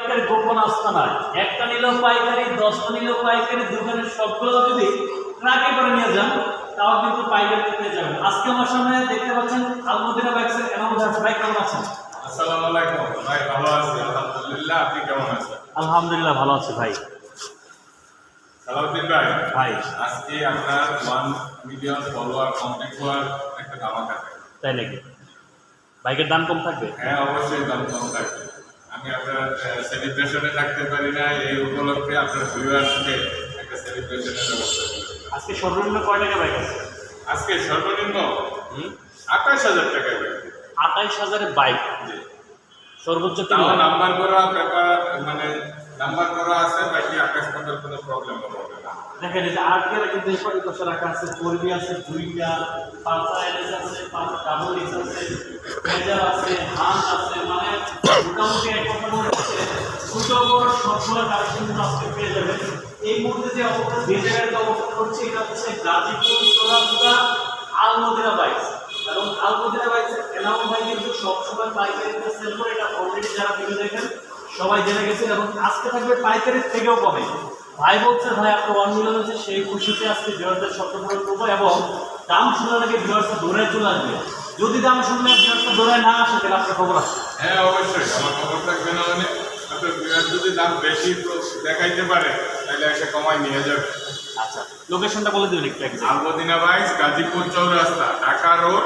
গোপন আস্থা নয়, একটা নিলেও পাইকারি, 10টা নিলেও পাইকারি, দোকানের সবগুলো যদি ট্রাকে করে নিয়ে যান তাও কিন্তু পাইকারি পেয়ে যাবেন। আজকে আমার সামনে দেখতে পাচ্ছেন আলমদিনা বাইকসের এনামুল হাসান ভাই, কেমন আছেন? আসসালামু আলাইকুম ভাই, ভালো আছি আলহামদুলিল্লাহ। আপনি কেমন আছেন? আলহামদুলিল্লাহ ভালো আছি ভাই। সালাউদ্দিন ভাই, ভাই আজকে আপনার 1 মিলিয়ন ফলোয়ার কমপ্লিট হওয়ার একটা ধামাকা আছে। তাই নাকি? বাইকের দাম কম থাকবে? হ্যাঁ, অবশ্যই দাম কম থাকবে। আমি আপনার সেলিব্রেশনে থাকতে পারি না, এই উপলক্ষে আপনার ভিউয়ার্সকে একটা সেলিব্রেশনের ব্যবস্থা করেছি। আজকে সর্বনিম্ন কয় টাকা বাইক আছে? আজকে সর্বনিম্ন 28,000 টাকা। 28,000 বাইক, সর্বোচ্চ তাও নাম্বার করা পেপার, মানে নাম্বার করা আছে, বাকি আকাশ পাতার কোনো প্রবলেম হবে না। দেখেন এই যে আর্টিয়ার কিন্তু এই পাশে রাখা আছে, ফোরবি আছে, দুইটা পালসার এলএস আছে, পালসার ডাবল এক্স আছে, মেজার আছে, হান আছে, মানে মোটামুটি এক কথা বলতে ছোট বড় সবগুলো কালেকশন আজকে পেয়ে যাবেন। এই মুহূর্তে যে অবস্থা, যে জায়গায় অবস্থান করছে, এটা হচ্ছে গাজীপুর চোরামুড়া আলমদিনা বাইকস। এবং আলমদিনা বাইকসের এনামুল ভাই কিন্তু সবসময় পাইকারিতে সেল করে, এটা অলরেডি যারা ভিডিও দেখেন সবাই জেনে গেছেন। এবং আজকে থাকবে পাইকারির থেকেও কমে। ভাই বলছে ভাই আপনার 1 মিলিয়ন হচ্ছে, সেই খুশিতে আজকে ভিউয়ারদের সত্য পূরণ করবো এবং দাম শুনে নাকি ভিউয়ারসটা দৌড়ে চলে আসবে। যদি দাম শুনলে ভিউয়ারসটা দৌড়ে না আসে তাহলে আপনার খবর আছে? হ্যাঁ, অবশ্যই আমার খবর থাকবে না। মানে আপনার ভিউয়ার যদি দাম বেশি দেখাইতে পারে তাহলে একটা কমাই নিয়ে যাবে। আচ্ছা, লোকেশনটা বলে দেবেন একটু এক্সাক্ট। আলমদিনা বাইকস, গাজীপুর চৌরাস্তা, ঢাকা রোড,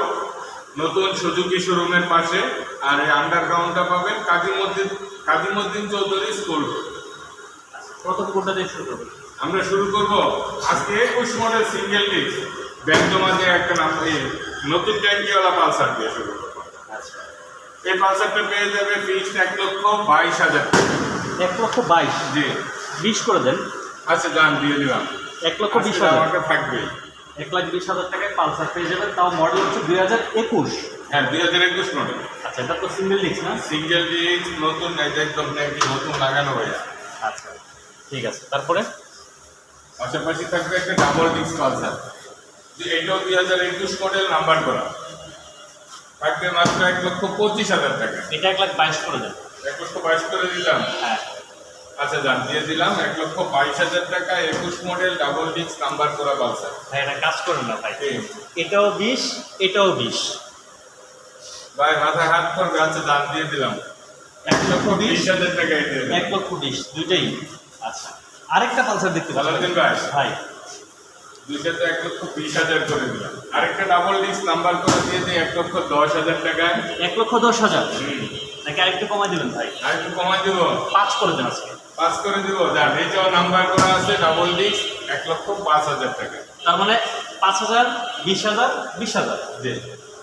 নতুন সুজুকি শোরুমের পাশে। আর এই আন্ডারগ্রাউন্ডটা পাবেন কাজীমুদ্দিন চৌধুরী স্কুল। প্রথম কোনটা দিয়ে শুরু করবেন? আমরা শুরু করব আজকে 21 মডেল সিঙ্গেল ডিস্ক ব্যাংকমা দিয়ে একটা নাম, এই নতুন ট্যাঙ্কিওয়ালা পালসার দিয়ে শুরু করব। আচ্ছা, এই পালসারটা পেয়ে যাবে ফিক্সড 1,22,000 টাকা। 1,22,000? জি, 20 করে দেন। আচ্ছা দাম দিয়ে দিলাম। 1,20,000 আমাকে থাকবেই। 1,20,000 টাকায় পালসার পেয়ে যাবেন, তাও মডেল হচ্ছে 2021। হ্যাঁ, 2021 মডেল। আচ্ছা, এটা তো সিঙ্গেল ডিস্ক না? সিঙ্গেল ডিস্ক, নতুন, একদম ট্যাঙ্কি নতুন লাগানো হয়ে। আচ্ছা ঠিক আছে, তারপরে পাশাপাশি থাকবে একটা ডাবল ডিস্ক পালসার, এটাও 2021 মডেল, নাম্বার করা। থাকবে মাত্র 1,25,000 টাকা। এটা 1,22,000 করে দেন। 1,22,000 করে দিলাম। হ্যাঁ, আচ্ছা দাম দিয়ে দিলাম 1,22,000 টাকা, 21 মডেল ডাবল ডিস্ক নাম্বার করা পালসার। ভাই এটা কাজ করেন না ভাই, এটাও 20, এটাও 20। ভাই মাথায় হাত করবে। আচ্ছা দাম দিয়ে দিলাম 1,20,000 টাকা। 1,20,000 দুইটাই। আচ্ছা, আরেকটা পালসার দেখতে সালাউদ্দিন ভাই, ভাই, দুইটা তো 1,20,000 করে দিলাম। আরেকটা ডাবল ডিস্ক নাম্বার করে দিয়ে দিই 1,10,000 টাকায়। 1,10,000 নাকি আরেকটু কমাই দেবেন ভাই? আর একটু কমাই দিব, 5 করে দেন আজকে। 5 করে দিব। যার এটাও নাম্বার করা আছে ডাবল ডিস্ক, 1,05,000 টাকা। তার মানে 5,000, 20,000, 20,000 জি,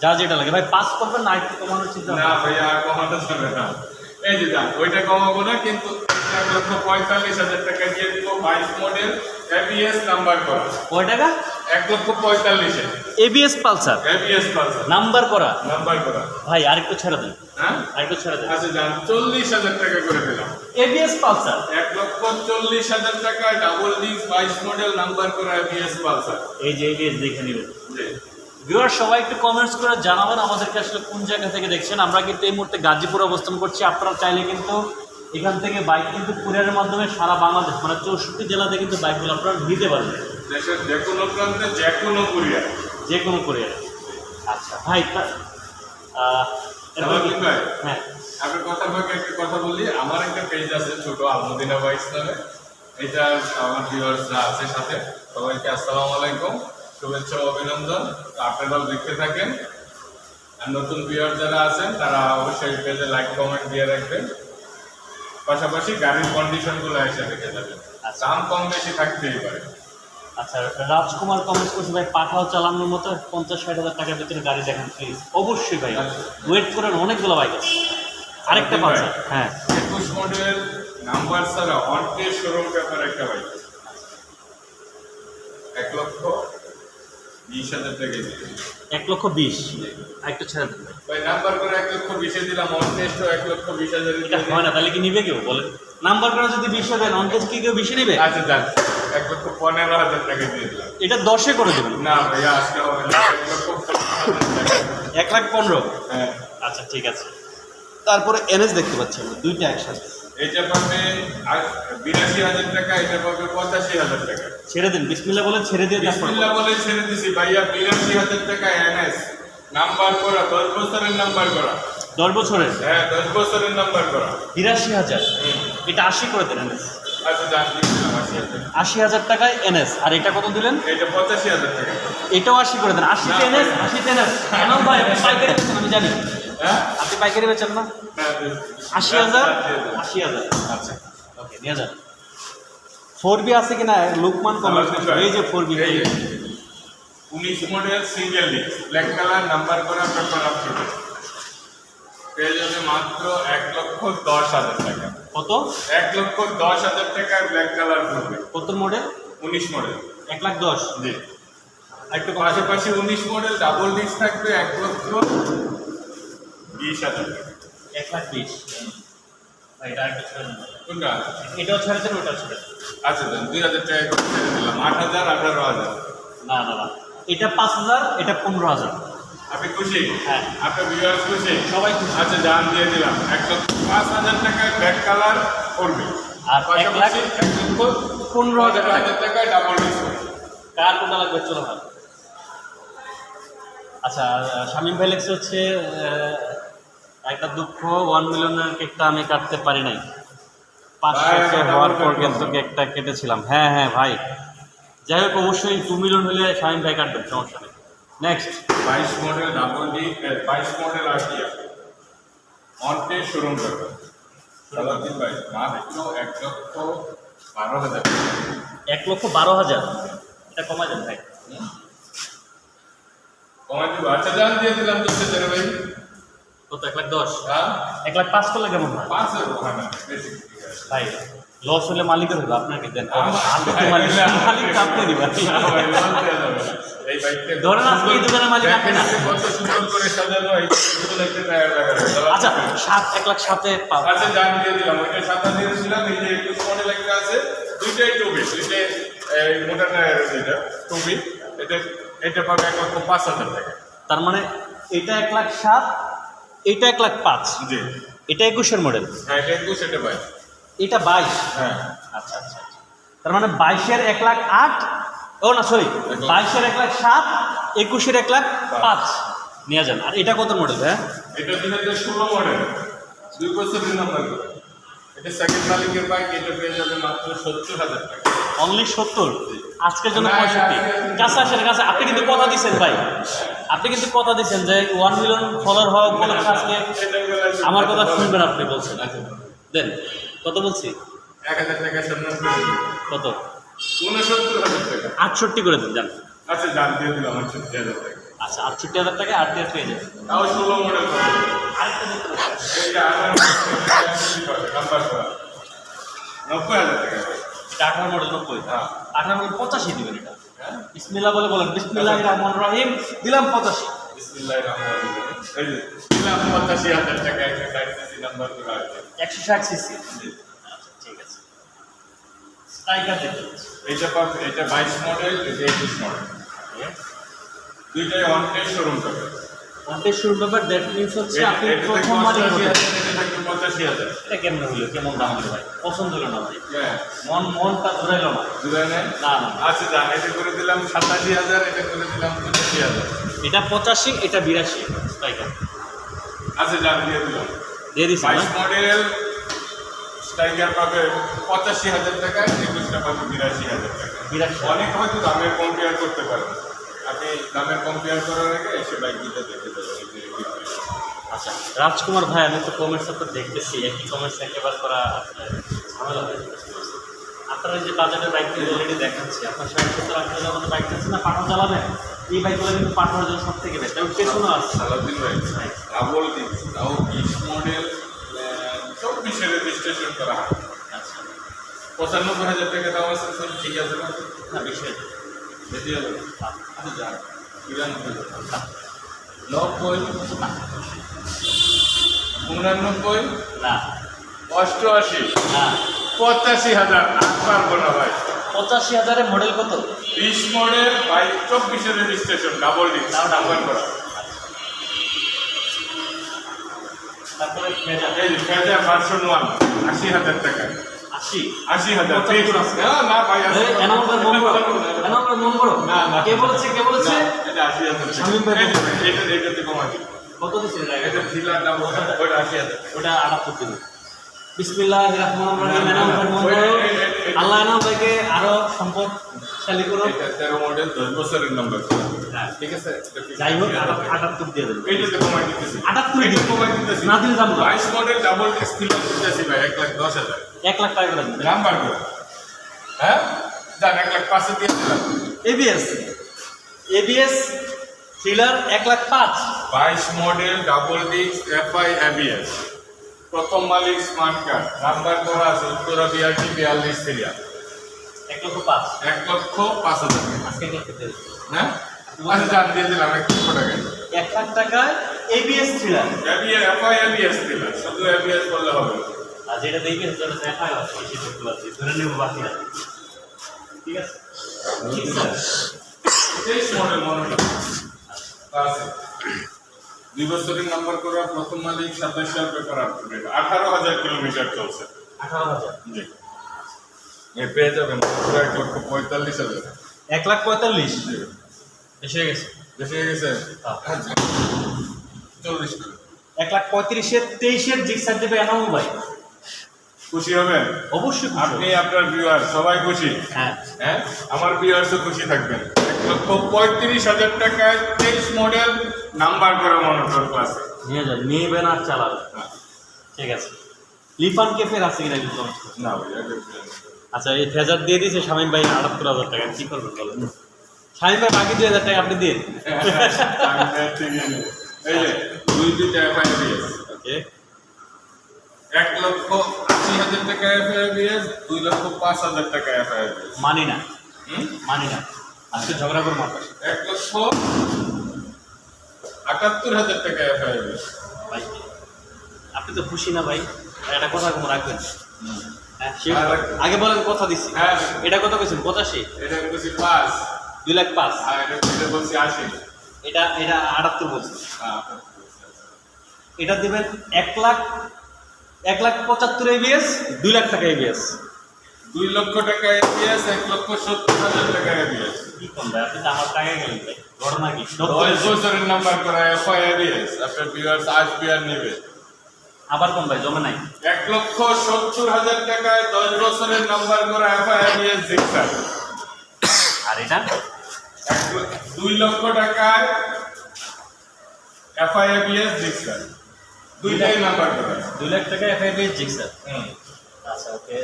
যা যেটা লাগে। ভাই 5 করবেন না, একটু কমানোর চিন্তা না ভাইয়া আর কমাতে যাবে না। এই যে যান, ওইটা কমাবো না, কিন্তু 1,45,000 টাকা দিয়ে দিব। 22 মডেল এবিএস নাম্বার করা। কয় টাকা? 1,45,000 ABS Pulsar ABS Pulsar number করা। নাম্বার করা। ভাই আরেকটু ছেড়ে দেন, হ্যাঁ, আরেকটু ছেড়ে দেন। আচ্ছা যান, 40,000 টাকা করে দিলাম। এবিএস পালসার 1,40,000 টাকা ডাবল ডিস্ক 22 মডেল নাম্বার করা এবিএস পালসার। এই যে এবিএস দেখে নেবেন। জি, ভিউয়ার সবাই একটু কমেন্টস করে জানাবেন আমাদেরকে আসলে কোন জায়গা থেকে দেখছেন। আমরা কিন্তু এই মুহূর্তে গাজীপুর অবস্থান করছি। আপনারা চাইলে কিন্তু এখান থেকে বাইক কিন্তু কুরিয়ারের মাধ্যমে সারা বাংলাদেশ, মানে 64 জেলাতে কিন্তু বাইকগুলো আপনারা নিতে পারবেন। দেশের যে কোনো প্রান্তে যে কোনো কুরিয়ার, যে কোনো কুরিয়ারে। আচ্ছা ভাই, সালাউদ্দিন ভাই, হ্যাঁ, আপনার কথা ভাগে একটা কথা বলি। আমার একটা পেজ আছে ছোট, আলমদিনা বাইকস নামে। এটা আমার ভিউয়ার্সরা আছে সাথে। সবাইকে আসসালামু আলাইকুম, শুভেচ্ছা ও অভিনন্দন। আপনারাও দেখতে থাকেন। আর নতুন ভিউয়ার যারা আছেন তারা অবশ্যই পেজে লাইক কমেন্ট দিয়ে রাখবেন। পাশাপাশি গাড়ির কন্ডিশনগুলো এসে দেখে যাবেন। দাম কম বেশি থাকতেই পারে। আচ্ছা, রাজকুমার কমেন্টস করছে ভাই পাঠাও চালানোর মতো 50-60 হাজার টাকার ভিতরে গাড়ি দেখেন প্লিজ। অবশ্যই ভাই, ওয়েট করেন, অনেকগুলো বাইক আছে। আরেকটা পালসার, হ্যাঁ 21 মডেল নাম্বার ছাড়া অনটেস্ট শোরুম পেপার একটা বাইক, 1,20,000 টাকা দিয়ে। 1,20,000 আরেকটু ছেড়ে দেন ভাই। ভাই নাম্বার করে 1,20,000 দিলাম, অনটেস্ট 1,20,000 এটা হয় না, তাহলে কি নিবে কেউ বলেন? নাম্বার করে যদি 20 দেন, অনটেজ কি কেউ 20 নিবে? আচ্ছা যান, 1,15,000 টাকা দিয়ে দিলাম। এটা 10 করে দেবেন। না ভাইয়া আজকে হবে না, 1,15,000 টাকা। 1,15,000। হ্যাঁ, আচ্ছা ঠিক আছে। তারপরে এনএস দেখতে পাচ্ছি আমরা দুইটা একসাথে। এটা পাবে 82,000 টাকা, এটা পাবে 85,000 টাকা। ছেড়ে দিন, বিসমিল্লাহ বলে ছেড়ে দিয়ে তারপর বিসমিল্লাহ বলে ছেড়ে দিছি ভাইয়া। 82,000 টাকা এনএস, নাম্বার করা, 10 বছরের নাম্বার করা। 10 বছরের, হ্যাঁ 10 বছরের নাম্বার করা। 82,000, এটা 80 করে দেন এনএস। আচ্ছা দাম দিয়েছিলাম 80,000। 80,000 টাকায় এনএস। আর এটা কত দিলেন? এটা 85,000 টাকা। এটাও 80 করে দেন। 80 এনএস, 80 এনএস। এনাম ভাই আপনি পাইকারি বেচেন, আমি জানি। হ্যাঁ আপনি পাইকারি বেচেন না? 80,000, 80,000। আচ্ছা ওকে, নিয়ে যান। 4B আছে কিনা লুকমান কমার্স, এই যে 4B, এই 19 model single disc, black colour, number করা, পেপার আপলোড। পেয়ে যাবে মাত্র 1,10,000 টাকা। কত? 1,10,000 টাকার ব্ল্যাক কালার করবে। কত মডেল? 19 মডেল। 1,10,000। জি। একটু পাশাপাশি 19 মডেল ডাবল ডিস্ক থাকবে 1,20,000 টাকা। 1,20,000। ভাই এটা একটা ছেড়ে দেন। কোনটা? এটাও ছেড়ে দেন, ওটাও ছেড়ে দেন। আচ্ছা দেন 2,000 টাকা করে ছেড়ে দিলাম। 8,000, 18,000। না না না, এটা 5,000, এটা 15,000। আপনি খুশি? হ্যাঁ। আপনার ভিউয়ার্স খুশি? সবাই খুশি। আচ্ছা দাম দিয়ে দিলাম 1,05,000 টাকায় ব্ল্যাক কালার করবে। আর পাশাপাশি 1,15,000 টাকায় ডাবল ডিস্ক করবে। কার কোনটা লাগবে চলো ভাই। আচ্ছা, শামীম ভাই লেখছে হচ্ছে একটা দুঃখ, 1 মিলিয়নের কেকটা আমি কাটতে পারি নাই। 500 হওয়ার পর কিন্তু কেকটা কেটেছিলাম। হ্যাঁ হ্যাঁ ভাই, যাই হোক অবশ্যই 2 মিলিয়ন হলে শামীম ভাই কাটবেন, সমস্যা নেই। Next 22 model double disc, 22 model RTF অনটে শোরুম করবে। সালাউদ্দিন ভাই মাত্র 1,12,000 টাকা। 1,12,000, এটা কমা যান ভাই। কমাই দিব। আচ্ছা দাম দিয়ে দিলাম 10,000 ভাই। কত? 1,10,000। হ্যাঁ 1,05,000 করলে কেমন হয় 5,000 হয় না বেশি। ভাই? লস হলে মালিকের হলো, আপনাকে দেন। আমার- আমি তো মালিক, মালিক তো আপনি দিবেন। এই বাইকটা ধরেন আজকে এই দোকানের মালিক আপনি না। কত সুন্দর করে সাজানো, এই সুন্দর একটা টায়ার লাগানো। আচ্ছা 1,07,000 পাবো। আচ্ছা দাম দিয়ে দিলাম। ওইটা 7,000 দিয়েছিলাম। এই যে 21 মডেল একটা আছে, দুইটাই টুবি, দুইটাই মোটা টায়ার, যেটা টুবি, এটা পাবে 1,05,000 টাকা। তার মানে এটা 1,07,000, এটা 1,05,000, জি এটা 21-এর মডেল, হ্যাঁ এটা 21, এটা 22। এটা 22। হ্যাঁ আচ্ছা আচ্ছা আচ্ছা। তার মানে 22-এর 1,08,000, ও না সরি, 22-এর 1,07,000, 21-এর 1,05,000 নিয়ে যান। আর এটা কত মডেল? হ্যাঁ এটা 2016 মডেল, 2 বছরের নাম্বার করে। এটা সেকেন্ড মালিকের বাইক। এটা পেয়ে যাবে মাত্র 70,000 টাকা। অনলি 70, আজকের জন্য 65। কাছে আসেন, কাছে। আপনি কিন্তু কথা দিচ্ছেন ভাই, আপনি কিন্তু কথা দিচ্ছেন যে 1 মিলিয়ন ফলোয়ার হওয়া উপলক্ষে আজকে আমার কথা শুনবেন। আপনি বলছেন দেন। কত বলছি? 1,000 টাকা সম্মান করে দিন। কত? 69,000 টাকা। 68 করে দিন, যান। আচ্ছা দাম দিয়ে দিলাম 68,000 টাকা। আচ্ছা 68,000 টাকা 8 দিয়ে পেয়ে যাবেন। তাও 16 মডেল পাবে। আরেকটা দেখতে পাচ্ছেন। এটা আমার নাম্বার করা 90,000 টাকা। এটা 18 মডেল 90। হ্যাঁ 18 মডেল 85 দিবেন এটা। বিসমিল্লাহ বলে বলেন, বিসমিল্লাহির রহমানির রহিম, দিলাম 85। বিসমিল্লাহির রহমানির রহিম। এই যে দিলাম 85,000 টাকা। একটা 60 নাম্বার করা আছে। 160 সিসি। আচ্ছা ঠিক আছে। স্ট্রাইকার দেখুন। এটা পাবে, এটা 22 মডেল, এটা 21 মডেল। দুইটাই অনটে শোরুম করবে। অনটের শুরু ব্যাপার, দ্যাট মিনস হচ্ছে আপনি প্রথম মালিক হবেন। 85,000। এটা কেমন হলো, কেমন দাম হলো ভাই? পছন্দ হলো না ভাই, হ্যাঁ মনটা ধরাইলো না। দুলাই নেন। না না, আচ্ছা দাম এটা করে দিলাম 87,000, এটা করে দিলাম 85,000। এটা 85, এটা 82 স্ট্রাইকার আচ্ছা দাম দিয়ে দিলাম। দিয়ে দিচ্ছি। 22 মডেল স্ট্রাইকার পাবে 85,000 টাকা, 21টা পাবে 82,000 টাকা। 82। অনেক হয়তো দামের কম্পেয়ার করতে পারেন। আপনি দামের কম্পেয়ার করার আগে এসে বাইক দুটো দেখে দেবেন। আচ্ছা রাজকুমার ভাই, আমি তো কমেন্টস তো দেখতেছি, একই কমেন্টস একেবারে করা ঝামেলা হয়ে যাচ্ছে। আপনারা যে বাজারের বাইকগুলো অলরেডি দেখাচ্ছি, আপনার 60-70 যখন বাইক আছে না, পাঠা চালাবেন, এই বাইকগুলো কিন্তু পাঠানোর জন্য সব থেকে বেস্ট। এবং পেছনে আছে সালাউদ্দিন ভাই ডাবল ডিস্ক, তাও 20 মডেল, 24-এর রেজিস্ট্রেশন করা হয়। আচ্ছা 95,000 টাকা দাম আছে। সব ঠিক আছে না? না, বিষয় বেশি হবে। আচ্ছা যান 93,000, 90, 89, না 88, না 85,000। আর পারবো না ভাই। 85,000 মডেল কত? 20 মডেল, 24-এর রেজিস্ট্রেশন, ডাবল ডিস্ক, তাও নাম্বার করা। তারপরে এই যে ফেজার ভার্সন 1। 80,000 টাকা। 80 80,000 75 fixed। আছে। না ভাই আছে। এনামুল ভাই মন করো, এনামুল মন করো। না, না। কে বলেছে এটা 80,000 টাকা। শামীম ভাই এটাতে কমাই দিই। কত দিছেন এটা থ্রিলার দাম ওটা 80,000 টাকা। ওটা 78 দিন। বিসমিল্লাহির রহমানির রহিম। এনামুল ভাই মন করো। আল্লাহ এনামুল ভাইকে আরো সম্পদশালী করুন। এটা 13 মডেল 10 বছরের নাম্বার। হ্যাঁ, ঠিক আছে? যাই হোক 78 দিয়ে দেবেন। এইটাতে কমাই দিতেছি। 78 এটা কমাই দিতেছি। না দিলে যাবো না। 22 মডেল ডাবল ডিস্ক থ্রিলার দিতেছি ভাই 1,10,000 1 লাখ টাকা করে দেবেন। নাম্বার করে। হ্যাঁ? যান 1,05,000 দিয়ে দিলাম। ABS thriller 1 lakh 5। 22 model double disk FI ABS প্রথম মালিক স্মার্ট কার্ড নাম্বার করা আছে উত্তরা বিআরটি 42 সিরিয়াল 1 লক্ষ 5। 1,05,000 টাকা। আজকে 1 লাখ দিয়ে দেবেন। হ্যাঁ আচ্ছা জান দিয়ে দিলাম 1 লক্ষ টাকা 1 লাখ টাকায় ABS thriller. ABS FI ABS দিলাম শুধু এবিএস বললে হবে আর যেটা দেখবেন সেটা দেখাই আছে সেটা একটু আছে ধরে নেব বাকি আছে। ঠিক আছে ঠিক স্যার। 23 মডেল মনে আছে 2 বছরের নাম্বার করা প্রথম মালিক 27,000 পেপার আপডেট 18,000 কিলোমিটার চলছে 18,000। জি এ পেয়ে যাবেন পুরো 1,45,000 1 লাখ 45 এসে গেছে। বেশি হয়ে গেছে হ্যাঁ। 40 টাকা 1 লাখ 35 এর 23 এর জিক্সার দেবে এনামুল ভাই। খুশি হবেন অবশ্যই খুশি আপনি আপনার ভিউয়ার সবাই খুশি হ্যাঁ হ্যাঁ আমার ভিউয়ার্সও খুশি থাকবেন 1,35,000 টাকায় 23 মডেল নাম্বার করা মনিটর ক্লাসে নিয়ে যান নিবেন আর চালাবেন। ঠিক আছে লিফান কেফের আছে কিনা কিন্তু না ভাইয়া আচ্ছা এই ফেজার দিয়ে দিয়েছে শামীম ভাই 78,000 টাকা কি করবেন বলেন। শামীম ভাই বাকি 2,000 টাকা আপনি দিন। এই যে 2 এফআইবিএস ওকে 1,80,000 টাকা এফআইবিএস 2,05,000 টাকা এফআইবিএস মানি না আজকে ঝগড়া করবো আপনার সাথে। 1,78,000 টাকা এফআইবিএস ভাই আপনি তো খুশি না ভাই একটা কথা মনে রাখবেন। হ্যাঁ আগে বলেন কথা দিচ্ছি। হ্যাঁ এটা কত কইছেন 85 এটা বলছি 5 2 লাখ 5। আর এটা বলছি 80 এটা 78 বলছি। হ্যাঁ এটা দিবেন 1,75,000 এবিএস 2 লাখ টাকা এবিএস। 2 লক্ষ টাকা এবিএস 1,70,000 টাকা এবিএস কি কোন ভাই আপনি তো আমার টাকা গেলেন ভাই ঘটনা কি 10 বছরের নাম্বার করা এফআই এবিএস আপনার ভিউয়ার্স আসবে আর নেবে আবার কোন ভাই জমা নাই 1,70,000 টাকায় 10 বছরের নাম্বার করা এফআই এবিএস জিক্সার আর এটা 2 লক্ষ টাকায় এফআই এবিএস জিক্সার দুইটাই নাম্বার করা 2 লাখ টাকা এফআইবিএস জিক্সার। আচ্ছা ওকে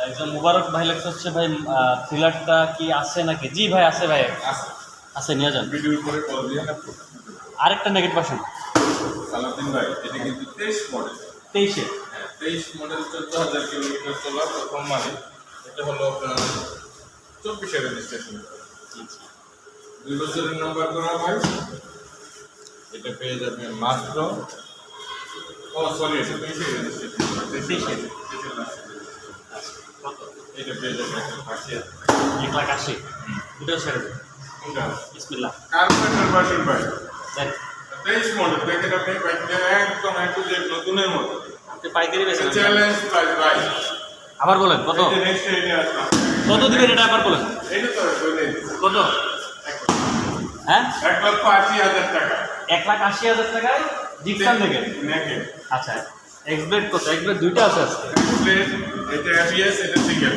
একজন মুবারক ভাই লেখা হচ্ছে ভাই থ্রিলারটা কি আছে নাকি? জি ভাই আছে ভাই আছে আছে নিয়ে যান। ভিডিওর পরে কল দিয়ে না আরেকটা নেগেট পার্সেন্ট সালাউদ্দিন ভাই এটা কিন্তু 23 মডেল 23-এ 23 মডেল 14,000 কিলোমিটার চলা প্রথম মালিক এটা হলো আপনার 24 রেজিস্ট্রেশন 2 বছরের নাম্বার করা ভাই এটা পেয়ে যাবেন মাত্র সরি এটা 23 রেজিস্ট্রেশন 23 কত? এটা পেয়ে যাবেন 80,000 1,80,000 দুটো ছেড়ে দেন কোনটা বিসমিল্লাহ কার্পেন্টার ভার্সন ভাই দেন 23 মডেল দেখেন আপনি বাইকটা একদম একটু যে নতুনের মতো আপনি পাইকারি বেচেন চ্যালেঞ্জ প্রাইস ভাই আবার বলেন কত এই যে নেক্সট এরিয়া আসলাম কত দিবেন এটা আবার বলেন এটা তো বলে কত হ্যাঁ 1,80,000 টাকা 1,80,000 টাকায় জিপসান দেখেন নেকেন আচ্ছা এক্সব্লেড কত এক্সব্লেড দুইটা আছে আজকে এটা এবিএস এটা সিঙ্গেল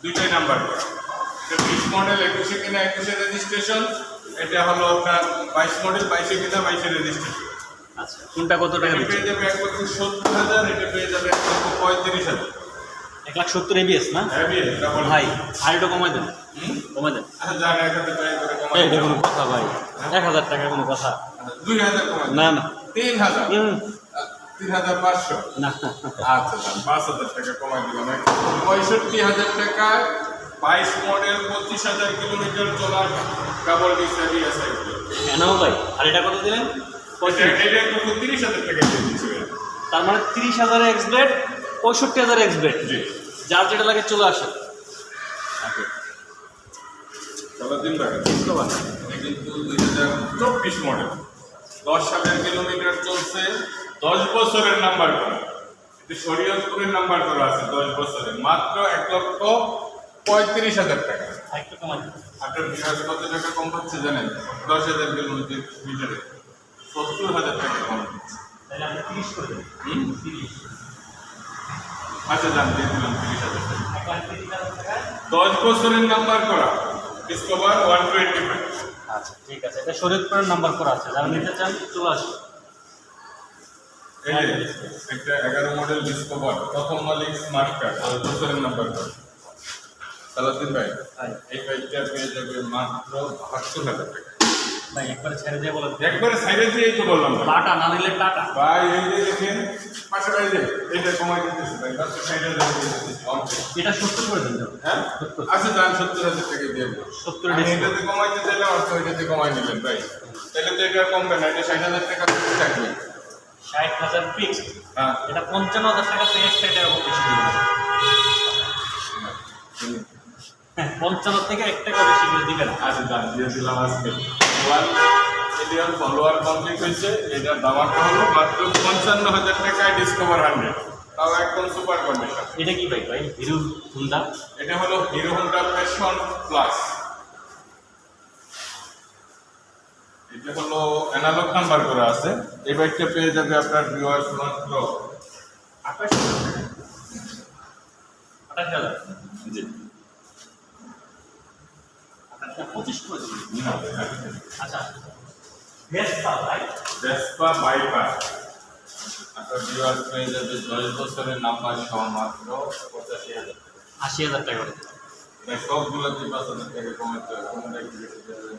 দুইটাই নাম্বার করা এটা 20 মডেল 21 কিনা 21 রেজিস্ট্রেশন এটা হলো আপনার 22 মডেল 22 কিনা 22 রেজিস্ট্রেশন আচ্ছা কোনটা কত টাকা এটা দিচ্ছে পেয়ে যাবে 1,70,000 এটা পেয়ে যাবে 1,35,000 1,70,000 এবিএস না এবিএস ডাবল ভাই আর একটু কমাই দেন কমাই দেন আচ্ছা জানা এখানে প্রায় করে কমাই এটা কোনো কথা ভাই 1,000 টাকা কোনো কথা 2,000 কমাই না না 3,000 হুম, 3,500 না আচ্ছা দাম 5,000 টাকা কমাই দিলাম 65,000 টাকায় 22 মডেল 25,000 কিলোমিটার চলা ডাবল ডিস্ক এবিএস এনাও ভাই আর এটা কত দিলেন 35 এটা একটু 30,000 টাকা দিয়ে দিচ্ছি তার মানে 30,000 এক্সব্লেড 65,000 এক্সব্লেড জি যার যেটা লাগে চলে আসে চলো দিন টাকা কিন্তু 2024 মডেল 10,000 কিলোমিটার চলছে 10 বছরের নাম্বার করা শরীয়তপুরের নাম্বার করা আছে 10 বছরে মাত্র 1,35,000 টাকা। একটু কমাই দিন। আপনার বিকাশ কত টাকা কম পাচ্ছে জানেন? 10,000 কিলোমিটারে 70,000 টাকা কম পাচ্ছে। তাহলে আপনি 30 করে দেবেন। 30। আচ্ছা জান দিয়ে দিলাম 30,000 টাকা। 1,30,000 টাকা। 10 বছরের নাম্বার করা ডিসকভার 125। আচ্ছা ঠিক আছে, এটা শরীয়তপুরের নাম্বার করা আছে, যারা নিতে চান চলে আসুন। এই যে একটা 11 মডেল ডিসকভার প্রথম মালিক স্মার্ট কার্ড 10 বছরের নাম্বার করা। সালাউদ্দিন ভাই এই বাইকটা পেয়ে যাবে মাত্র 72,000 টাকা। ভাই একবারে ছেড়ে দিয়ে বলেন। একবারে সাইডে দিয়েই তো বললাম ভাই। টাটা না নিলে টাটা। ভাই এই যে দেখেন পাশে এই যে এটা কমাই দিতেছি ভাই, মাত্র 60,000 দিয়ে দিতেছি অনলাইন। এটা 70 করে দিন যাবে। হ্যাঁ আচ্ছা জান 70,000 টাকা দিয়ে দেব। 70 আমি এটাতে কমাইতে চাইলে অর্থ এটাতে কমাই নিলেন ভাই, তাহলে তো এটা কমবে না, এটা 60,000 টাকা থাকবে। 60,000 ফিক্স। হ্যাঁ এটা 55,000 টাকা থেকে 1 টাকা বেশি দিবেন। হ্যাঁ 55 থেকে 1 টাকা বেশি করে দিবেন। আচ্ছা জান দিয়ে দিলাম আজকে 1 মিলিয়ন ফলোয়ার কমপ্লিট হয়েছে। এটার দামটা হলো মাত্র 55,000 টাকায় ডিসকভার 100, তাও একদম সুপার কন্ডিশন। এটা কি বাইক ভাই? Hero Honda. এটা হলো হিরো হোন্ডা প্যাশন প্লাস। এটা হলো অ্যানালগ নাম্বার করা আছে। এই বাইকটা পেয়ে যাবে আপনার ভিউয়ার্স মাত্র 28,000। জি 25 করে দিবেন। না আচ্ছা ভেস্পা ভাই। ভেসপা বাইপার আপনার ভিউয়ার্স পেয়ে যাবে 10 বছরের নাম্বার সহ মাত্র 85,000 টাকা। 80,000 টাকা করে। ভাই সবগুলোতে 5,000 টাকা কমাতে হবে, কোনটা একটু বেশি দেবে?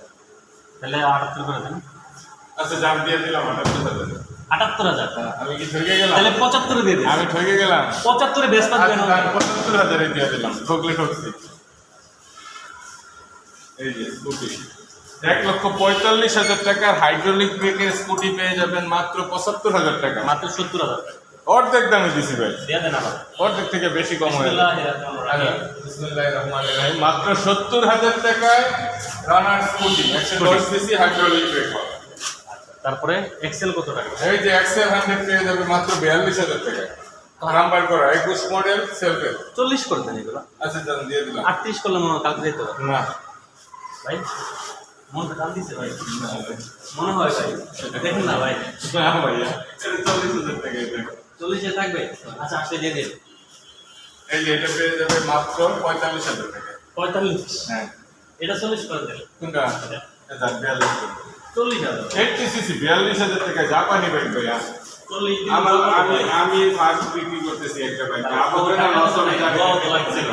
তাহলে 78 করে দেন। আচ্ছা জান দিয়ে দিলাম 78,000। 78,000। আমি কি ঠকে গেলাম? তাহলে 75 দিয়ে দিন। আমি ঠকে গেলাম। 75 এ ভেস্পা দিবেন। আচ্ছা, 75,000 দিয়ে দিলাম, ঠকলে ঠকছি। এই যে স্কুটি 1,45,000 টাকার হাইড্রোলিক ব্রেকের স্কুটি পেয়ে যাবেন মাত্র 75,000 টাকা। মাত্র 70,000 টাকা। অর্ধেক দামে দিছি ভাই, দিয়ে দেন আবার। অর্ধেক থেকে বেশি কম হয়ে গেল। বিসমিল্লাহির রহমানির রহিম। মাত্র 70,000 টাকায় Runner scooty 110 CC hydraulic break. তারপরে এক্সেল কত টাকা? এই যে এক্সেল 100 পেয়ে যাবে মাত্র 42,000 টাকায়, নাম্বার করা 21 মডেল সেলফের। 40 করে দেন এগুলো। আচ্ছা জান দিয়ে দিলাম। 38 করলে মনে হয় কালকে যেতে হবে না ভাই। মনটা টান দিছে ভাই, মনে হয় ভাই। দেখুন না ভাই, না ভাইয়া এটা 40,000 টাকা। এটা 40 এ থাকবে। আচ্ছা আসলে দিয়ে দিন। এই যে এটা পেয়ে যাবে মাত্র 45,000 টাকা। 45। হ্যাঁ এটা 40 করে দেন। কোনটা? এটা 42,000। 40,000। 80 সিসি 42,000 টাকা জাপানি বাইক ভাইয়া। 40 দিন আমি ফার্স্ট বিক্রি করতেছি একটা বাইক। আপনাদের না লস হবে না।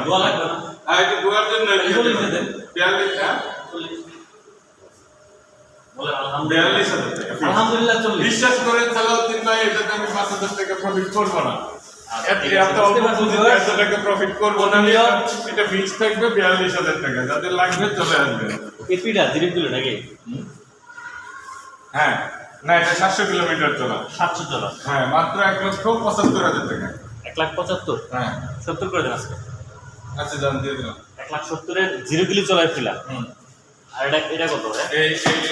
দোয়া লাগবে না। আর এটা দুয়ার জন্য 40 দিয়ে দেন। 42 হ্যাঁ 40 বলে আলহামদুলিল্লাহ। 42,000 টাকা। আলহামদুলিল্লাহ 40। বিশ্বাস করেন সালাউদ্দিন ভাই, এটাতে আমি 5,000 টাকা প্রফিট করবো না। এত অল্প পুঁজিতে এত টাকা প্রফিট করবো না। এটা ফিক্স থাকবে 42,000 টাকা। যাদের লাগবে চলে আসবে। এপিটা জিরিপগুলো নাকি? হ্যাঁ না এটা 700 কিলোমিটার চলা। 700 ডলার। হ্যাঁ মাত্র 1,75,000 টাকা। 1,75,000। হ্যাঁ 70 করে দেন আজকে। আচ্ছা জান দিয়ে দিলাম। 1,70,000 এর 0 কিলো চলায় ফিলা। আর এটা কত ভাই?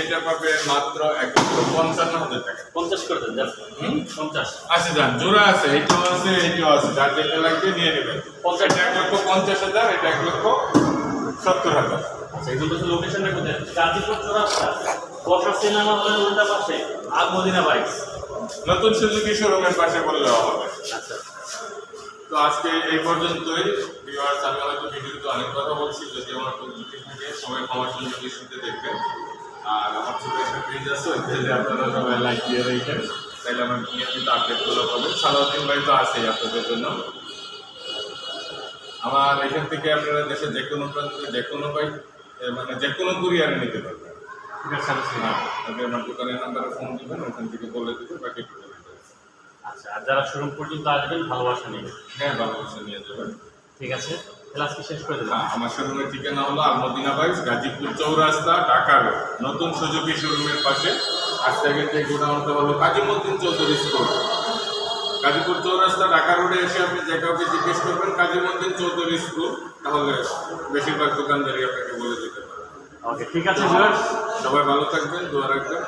এটা পাবে মাত্র 1,55,000 টাকা। 50 করে দেন জাস্ট। 50। আচ্ছা জান জোড়া আছে, এইটাও আছে এইটাও আছে, যার যেটা লাগবে নিয়ে নেবেন। 50 এটা 1,50,000, এটা 1,70,000। আচ্ছা এগুলো তো লোকেশনটা কোথায়? গাজীপুর চৌরাস্তা, বর্ষা সিনেমা হলের উল্টা পাশে, আগ মদিনা বাইকস। নতুন সুজুকি শোরুমের পাশে বললেও হবে। আচ্ছা তো আজকে এই পর্যন্তই ভিউয়ার্স। আমি হয়তো ভিডিওতে অনেক কথা বলছি, যদি আমার কোনো ত্রুটি থাকে সবাই ক্ষমার জন্য দৃষ্টিতে দেখবেন। আর আমার ছোটো একটা পেজ আছে, ওই পেজে আপনারা সবাই লাইক দিয়ে রেখেন, তাইলে আমার নিয়মিত আপডেটগুলো পাবেন। সালাউদ্দিন ভাই তো আছেই আপনাদের জন্য। আমার এখান থেকে আপনারা দেশের যে কোনো প্রান্তে যে কোনো বাইক মানে যে কোনো কুরিয়ারে নিতে পারবেন। ঠিক আছে। হ্যাঁ আপনি আমার দোকানের নাম্বারে ফোন দেবেন, ওখান থেকে বলে দেবেন বাকি টোটাল। আচ্ছা আর যারা শোরুম পর্যন্ত আসবেন ভালোবাসা নেবেন। হ্যাঁ ভালোবাসা নিয়ে যাবেন। ঠিক আছে, তাহলে আজকে শেষ করে দেবেন। হ্যাঁ আমার শোরুমের ঠিকানা হলো আলমদিনা বাইকস, গাজীপুর চৌরাস্তা, ঢাকা রোড, নতুন সুজুকি শোরুমের পাশে। আজকে আগে যে গোডাউনটা হলো কাজীমুদ্দিন চৌধুরী স্কুল। গাজীপুর চৌরাস্তা ঢাকা রোডে এসে আপনি যে কাউকে জিজ্ঞেস করবেন কাজীমুদ্দিন চৌধুরী স্কুল, তাহলে বেশিরভাগ দোকানদারি আপনাকে বলে দিতে পারবে। ওকে ঠিক আছে। সবাই ভালো থাকবেন, দোয়া রাখবেন।